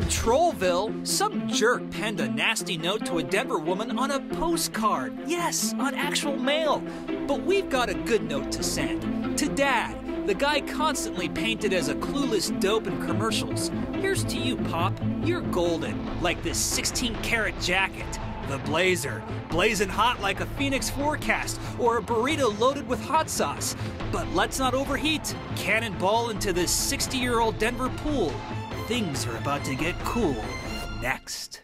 From Trollville, some jerk penned a nasty note to a Denver woman on a postcard. Yes, on actual mail. But we've got a good note to send. To Dad, the guy constantly painted as a clueless dope in commercials. Here's to you, Pop. You're golden, like this 16-karat jacket. The blazer, blazing hot like a Phoenix forecast or a burrito loaded with hot sauce. But let's not overheat. Cannonball into this 60-year-old Denver pool. Things are about to get cool next.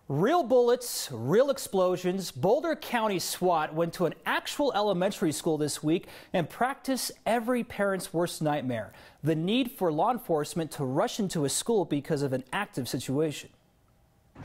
Real bullets, real explosions. Boulder County SWAT went to an actual elementary school this week and practiced every parent's worst nightmare: the need for law enforcement to rush into a school because of an active situation.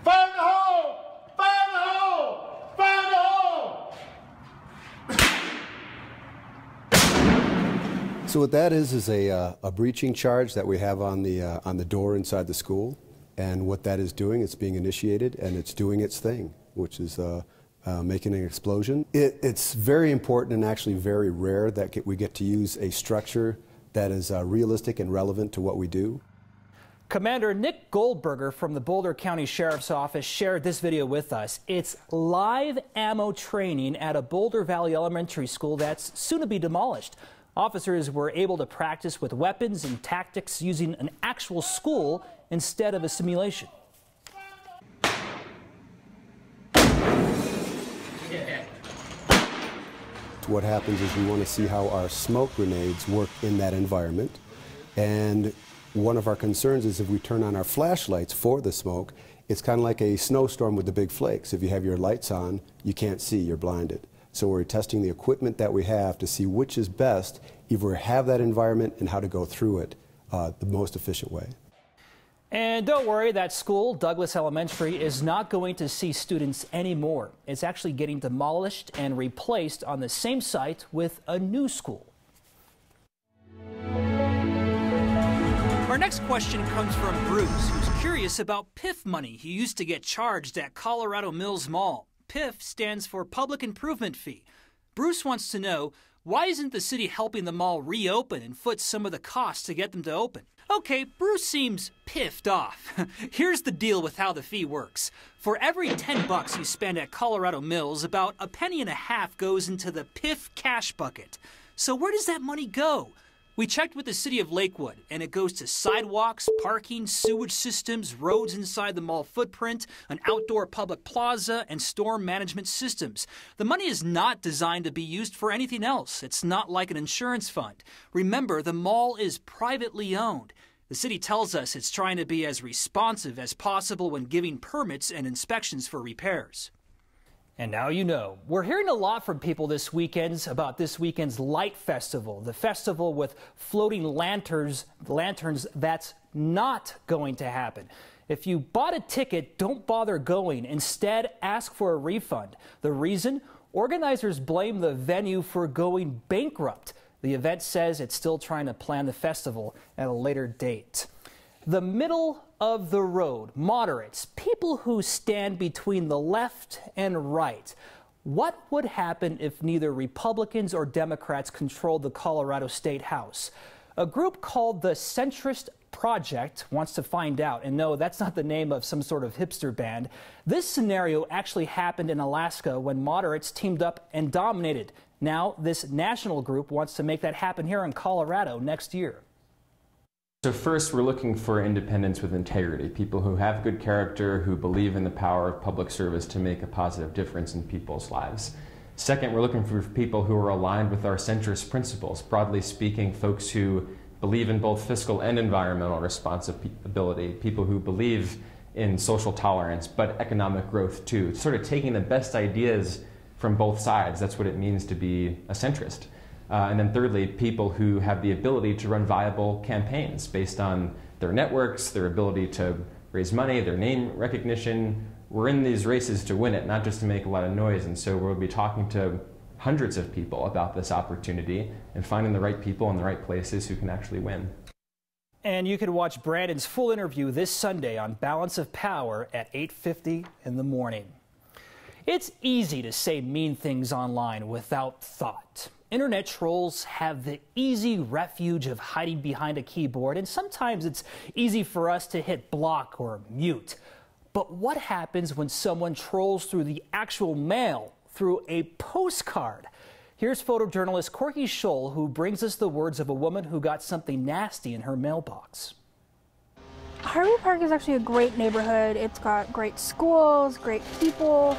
Fire in the hole! Fire in the hole! Fire in the hole! So what that is a breaching charge that we have on the door inside the school. And what that is doing, it's being initiated and it's doing its thing, which is making an explosion. It's very important and actually very rare that we get to use a structure that is realistic and relevant to what we do. Commander Nick Goldberger from the Boulder County Sheriff's Office shared this video with us. It's live ammo training at a Boulder Valley Elementary School that's soon to be demolished. Officers were able to practice with weapons and tactics using an actual school instead of a simulation. What happens is we want to see how our smoke grenades work in that environment. And one of our concerns is if we turn on our flashlights for the smoke, it's kind of like a snowstorm with the big flakes. If you have your lights on, you can't see, you're blinded. So we're testing the equipment that we have to see which is best, if we have that environment, and how to go through it the most efficient way. And don't worry, that school, Douglas Elementary, is not going to see students anymore. It's actually getting demolished and replaced on the same site with a new school. Our next question comes from Bruce, who's curious about PIF money he used to get charged at Colorado Mills Mall. PIF stands for Public Improvement Fee. Bruce wants to know, why isn't the city helping the mall reopen and foot some of the costs to get them to open? Okay, Bruce seems piffed off. Here's the deal with how the fee works. For every $10 you spend at Colorado Mills, about a penny and a half goes into the PIF cash bucket. So where does that money go? We checked with the city of Lakewood, and it goes to sidewalks, parking, sewage systems, roads inside the mall footprint, an outdoor public plaza, and storm management systems. The money is not designed to be used for anything else. It's not like an insurance fund. Remember, the mall is privately owned. The city tells us it's trying to be as responsive as possible when giving permits and inspections for repairs. And now you know. We're hearing a lot from people this weekend about this weekend's Light Festival, the festival with floating lanterns that's not going to happen. If you bought a ticket, don't bother going. Instead, ask for a refund. The reason? Organizers blame the venue for going bankrupt. The event says it's still trying to plan the festival at a later date. The middle of the road, moderates, people who stand between the left and right. What would happen if neither Republicans or Democrats controlled the Colorado State House? A group called the Centrist Project wants to find out. And no, that's not the name of some sort of hipster band. This scenario actually happened in Alaska when moderates teamed up and dominated. Now, this national group wants to make that happen here in Colorado next year. So first, we're looking for independents with integrity, people who have good character, who believe in the power of public service to make a positive difference in people's lives. Second, we're looking for people who are aligned with our centrist principles. Broadly speaking, folks who believe in both fiscal and environmental responsibility, people who believe in social tolerance, but economic growth too. Sort of taking the best ideas from both sides. That's what it means to be a centrist. And then thirdly, people who have the ability to run viable campaigns based on their networks, their ability to raise money, their name recognition. We're in these races to win it, not just to make a lot of noise. And so we'll be talking to hundreds of people about this opportunity and finding the right people in the right places who can actually win. And you can watch Brandon's full interview this Sunday on Balance of Power at 8:50 in the morning. It's easy to say mean things online without thought. internet trolls have the easy refuge of hiding behind a keyboard, and sometimes it's easy for us to hit block or mute. But what happens when someone trolls through the actual mail, through a postcard? Here's photojournalist Carrie Swails, who brings us the words of a woman who got something nasty in her mailbox. Harvey Park is actually a great neighborhood. It's got great schools, great people.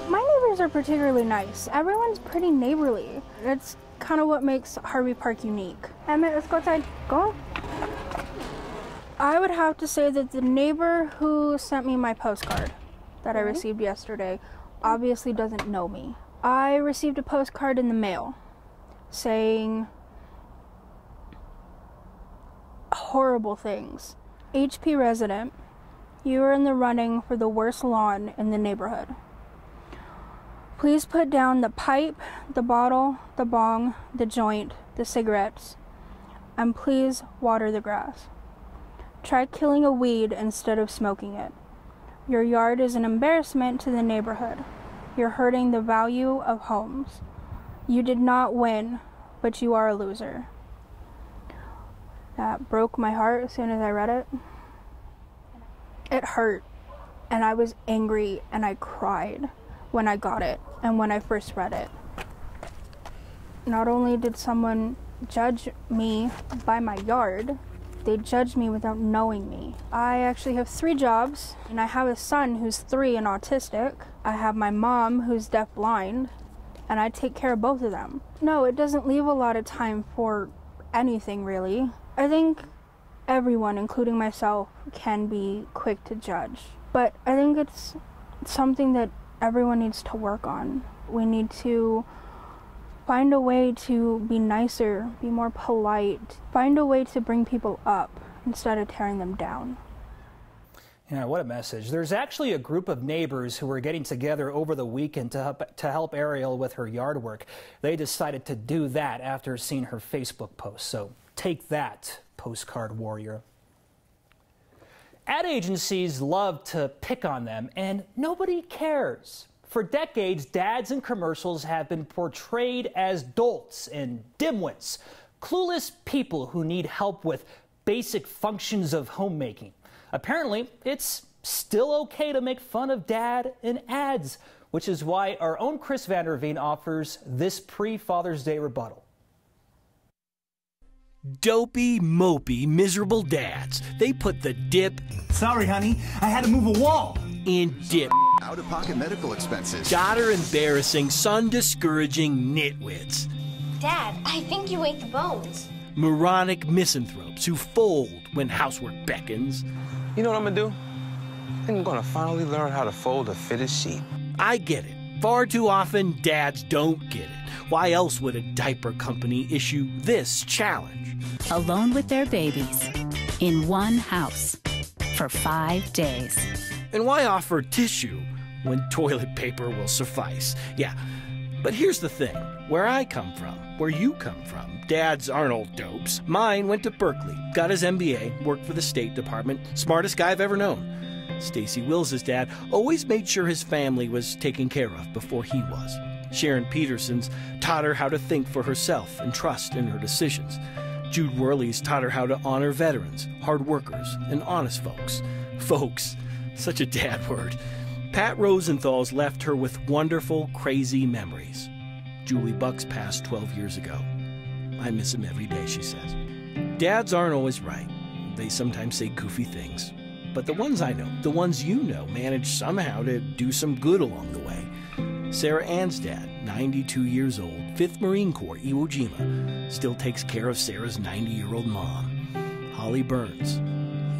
My neighbors are particularly nice. Everyone's pretty neighborly. It's kind of what makes Harvey Park unique. Emmett, let's go outside. Go. I would have to say that the neighbor who sent me my postcard that I received yesterday obviously doesn't know me. I received a postcard in the mail saying horrible things. HP resident, you are in the running for the worst lawn in the neighborhood. Please put down the pipe, the bottle, the bong, the joint, the cigarettes, and please water the grass. Try killing a weed instead of smoking it. Your yard is an embarrassment to the neighborhood. You're hurting the value of homes. You did not win, but you are a loser. That broke my heart as soon as I read it. It hurt, and I was angry, and I cried when I got it and when I first read it. Not only did someone judge me by my yard, they judged me without knowing me. I actually have 3 jobs, and I have a son who's 3 and autistic. I have my mom who's deaf-blind, and I take care of both of them. No, it doesn't leave a lot of time for anything, really. I think everyone, including myself, can be quick to judge. But I think it's something that everyone needs to work on. We need to find a way to be nicer, be more polite, find a way to bring people up instead of tearing them down. Yeah, what a message. There's actually a group of neighbors who were getting together over the weekend to help Ariel with her yard work. They decided to do that after seeing her Facebook post. So take that, postcard warrior. Ad agencies love to pick on them, and nobody cares. For decades, dads in commercials have been portrayed as dolts and dimwits, clueless people who need help with basic functions of homemaking. Apparently, it's still okay to make fun of dad in ads, which is why our own Chris Vanderveen offers this pre-Father's Day rebuttal. Dopey, mopey, miserable dads. They put the dip. Sorry, honey. I had to move a wall. In dip. Out-of-pocket medical expenses. Daughter embarrassing, son discouraging nitwits. Dad, I think you ate the bones. Moronic misanthropes who fold when housework beckons. You know what I'm gonna do? I think I'm gonna finally learn how to fold a fitted sheet. I get it. Far too often, dads don't get it. Why else would a diaper company issue this challenge? Alone with their babies, in one house, for 5 days. And why offer tissue when toilet paper will suffice? Yeah, but here's the thing. Where I come from, where you come from, dads aren't old dopes. Mine went to Berkeley, got his MBA, worked for the State Department, smartest guy I've ever known. Stacey Wills' dad always made sure his family was taken care of before he was. Sharon Peterson's taught her how to think for herself and trust in her decisions. Jude Worley's taught her how to honor veterans, hard workers, and honest folks. Folks, such a dad word. Pat Rosenthal's left her with wonderful, crazy memories. Julie Bucks passed 12 years ago. I miss him every day, she says. Dads aren't always right. They sometimes say goofy things. But the ones I know, the ones you know, manage somehow to do some good along the way. Sarah Ann's dad, 92 years old, 5th Marine Corps, Iwo Jima, still takes care of Sarah's 90-year-old mom. Holly Burns.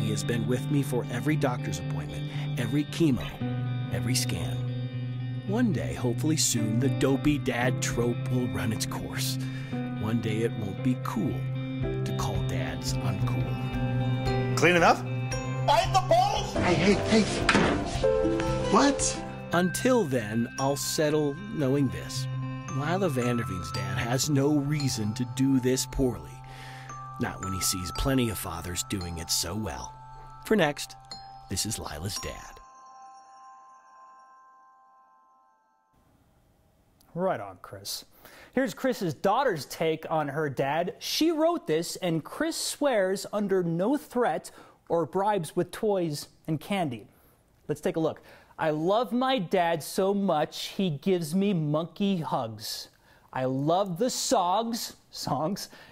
He has been with me for every doctor's appointment, every chemo, every scan. One day, hopefully soon, the dopey dad trope will run its course. One day it won't be cool to call dads uncool. Clean enough? Bite the balls! Hey. What? Until then, I'll settle knowing this. Lila Vanderveen's dad has no reason to do this poorly. Not when he sees plenty of fathers doing it so well. For next, this is Lila's dad. Right on, Chris. Here's Chris's daughter's take on her dad. She wrote this, and Chris swears under no threat or bribes with toys and candy. Let's take a look. I love my dad so much, he gives me monkey hugs. I love the songs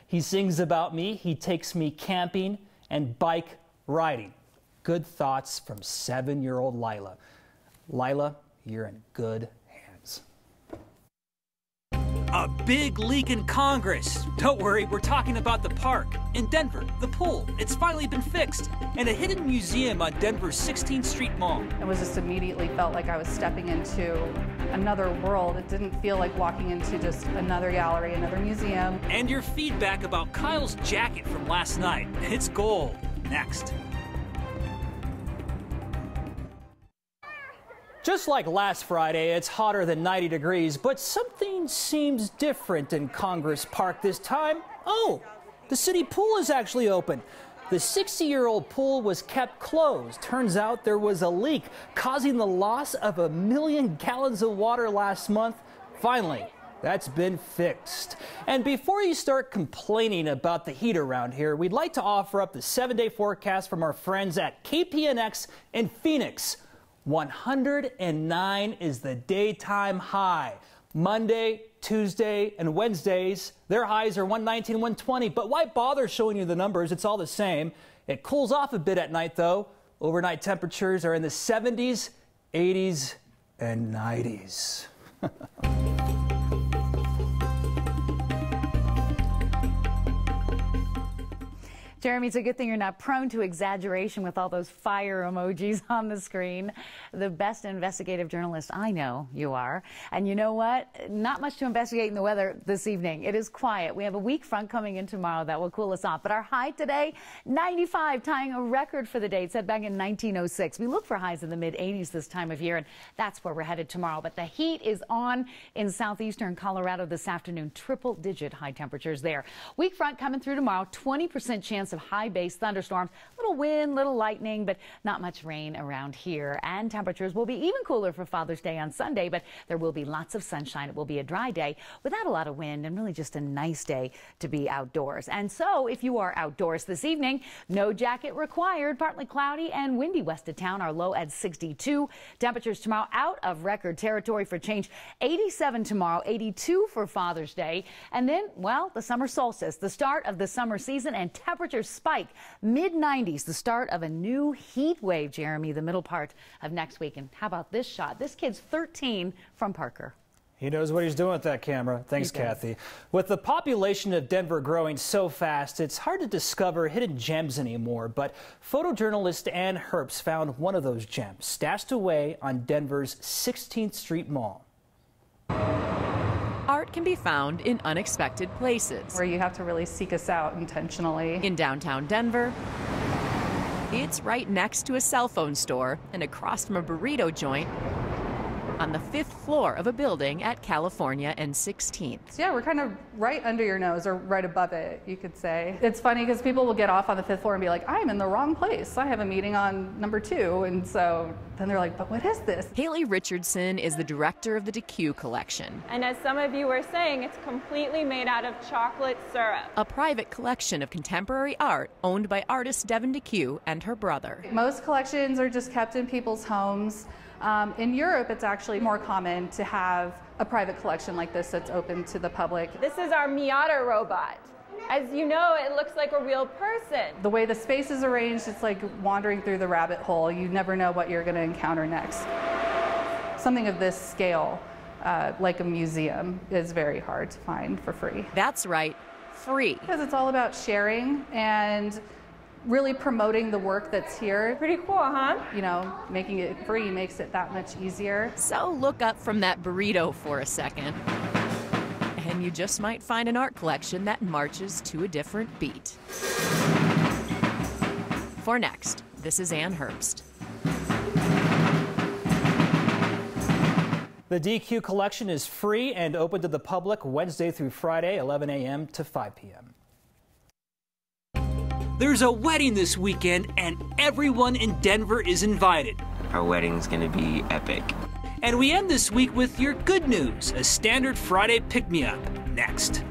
he sings about me. He takes me camping and bike riding. Good thoughts from 7-year-old Lila. Lila, you're in good hands. A big leak in Congress. Don't worry, we're talking about the park. In Denver, the pool, it's finally been fixed. And a hidden museum on Denver's 16th Street Mall. It was just immediately felt like I was stepping into another world. It didn't feel like walking into just another gallery, another museum. And your feedback about Kyle's jacket from last night. It's gold. Next. Just like last Friday, it's hotter than 90 degrees, but something seems different in Congress Park this time. Oh, the city pool is actually open. The 60-year-old pool was kept closed. Turns out there was a leak, causing the loss of 1 million gallons of water last month. Finally, that's been fixed. And before you start complaining about the heat around here, we'd like to offer up the 7-day forecast from our friends at KPNX in Phoenix. 109 is the daytime high. Monday, Tuesday, and Wednesdays, their highs are 119, 120. But why bother showing you the numbers? It's all the same. It cools off a bit at night, though. Overnight temperatures are in the 70s, 80s, and 90s. Jeremy, it's a good thing you're not prone to exaggeration with all those fire emojis on the screen. The best investigative journalist I know you are. And you know what? Not much to investigate in the weather this evening. It is quiet. We have a weak front coming in tomorrow that will cool us off. But our high today, 95, tying a record for the day. It set back in 1906. We look for highs in the mid-80s this time of year, and that's where we're headed tomorrow. But the heat is on in southeastern Colorado this afternoon. Triple-digit high temperatures there. Weak front coming through tomorrow. 20% chance of high base thunderstorms, little wind, little lightning, but not much rain around here. And temperatures will be even cooler for Father's Day on Sunday, but there will be lots of sunshine. It will be a dry day without a lot of wind and really just a nice day to be outdoors. And so if you are outdoors this evening, no jacket required. Partly cloudy and windy west of town. Our low at 62. Temperatures tomorrow out of record territory for change. 87 tomorrow, 82 for Father's Day. And then, well, the summer solstice, the start of the summer season, and temperatures spike mid-90s, the start of a new heat wave, Jeremy, the middle part of next week. And how about this shot? This kid's 13 from Parker. He knows what he's doing with that camera. Thanks, Kathy. With the population of Denver growing so fast, it's hard to discover hidden gems anymore. But photojournalist Ann Herbst found one of those gems stashed away on Denver's 16th Street Mall. Art can be found in unexpected places. Where you have to really seek us out intentionally. In downtown Denver, it's right next to a cell phone store and across from a burrito joint on the 5th floor of a building at California and 16th. So yeah, we're kind of right under your nose, or right above it, you could say. It's funny because people will get off on the 5th floor and be like, I'm in the wrong place. I have a meeting on number 2. And so then they're like, but what is this? Haley Richardson is the director of the DeQ collection. And as some of you were saying, it's completely made out of chocolate syrup. A private collection of contemporary art owned by artist Devin DeQ and her brother. Most collections are just kept in people's homes. In Europe, it's actually more common to have a private collection like this that's open to the public. This is our Miata robot. As you know, it looks like a real person. The way the space is arranged, it's like wandering through the rabbit hole. You never know what you're going to encounter next. Something of this scale, like a museum, is very hard to find for free. That's right, free. Because it's all about sharing and really promoting the work that's here. Pretty cool, huh? You know, making it free makes it that much easier. So look up from that burrito for a second, and you just might find an art collection that marches to a different beat. For next, this is Ann Herbst. The DQ collection is free and open to the public Wednesday through Friday, 11 a.m. to 5 p.m. There's a wedding this weekend, and everyone in Denver is invited. Our wedding's gonna be epic. And we end this week with your good news, a standard Friday pick-me-up. Next.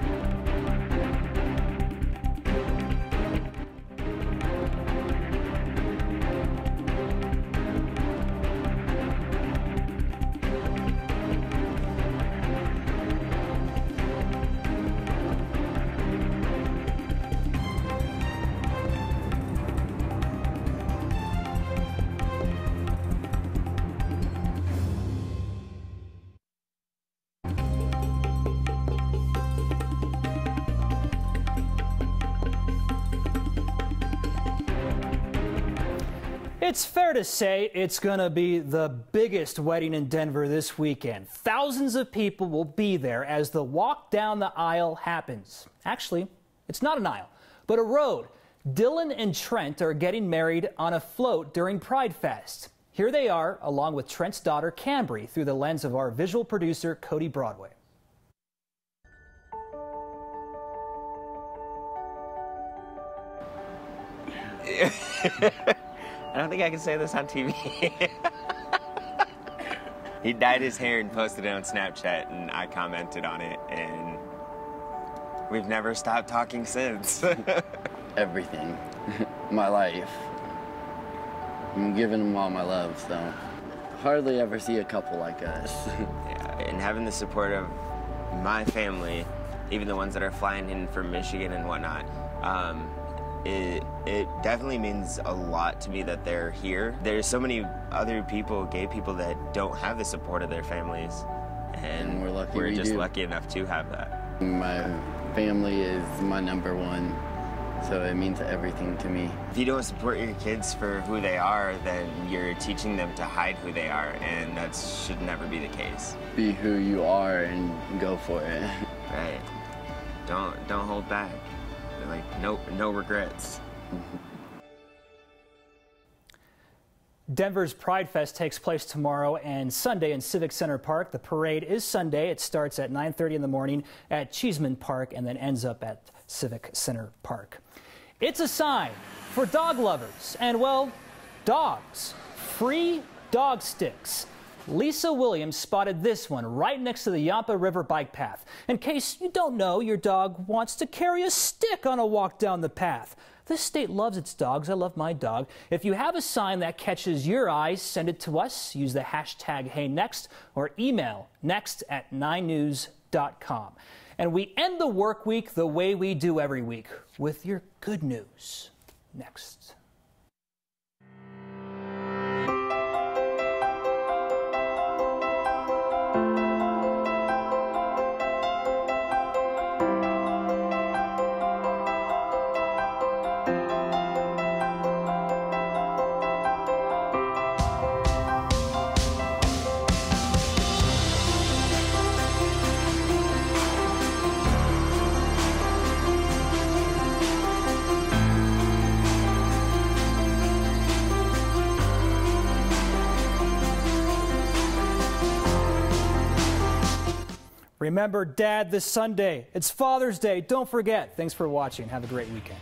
It's fair to say it's going to be the biggest wedding in Denver this weekend. Thousands of people will be there as the walk down the aisle happens. Actually, it's not an aisle, but a road. Dylan and Trent are getting married on a float during Pride Fest. Here they are, along with Trent's daughter, Cambry, through the lens of our visual producer, Cody Broadway. I don't think I can say this on TV. He dyed his hair and posted it on Snapchat, and I commented on it, and we've never stopped talking since. Everything. My life. I'm giving them all my love, so hardly ever see a couple like us. Yeah, and having the support of my family, even the ones that are flying in from Michigan and whatnot, it definitely means a lot to me that they're here. There's so many other people, gay people, that don't have the support of their families, and we're lucky. We're just lucky enough to have that. My family is my number one, so it means everything to me. If you don't support your kids for who they are, then you're teaching them to hide who they are, and that should never be the case. Be who you are and go for it. Right. Don't hold back. Like, no regrets. Denver's Pride Fest takes place tomorrow and Sunday in Civic Center Park. The parade is Sunday. It starts at 9:30 in the morning at Cheeseman Park and then ends up at Civic Center Park. It's a sign for dog lovers and, well, dogs. Free dog sticks. Lisa Williams spotted this one right next to the Yampa River bike path. In case you don't know, your dog wants to carry a stick on a walk down the path. This state loves its dogs. I love my dog. If you have a sign that catches your eyes, send it to us. Use the hashtag HeyNext or email next@9news.com. And we end the work week the way we do every week, with your good news. Next. Remember Dad this Sunday. It's Father's Day. Don't forget. Thanks for watching. Have a great weekend.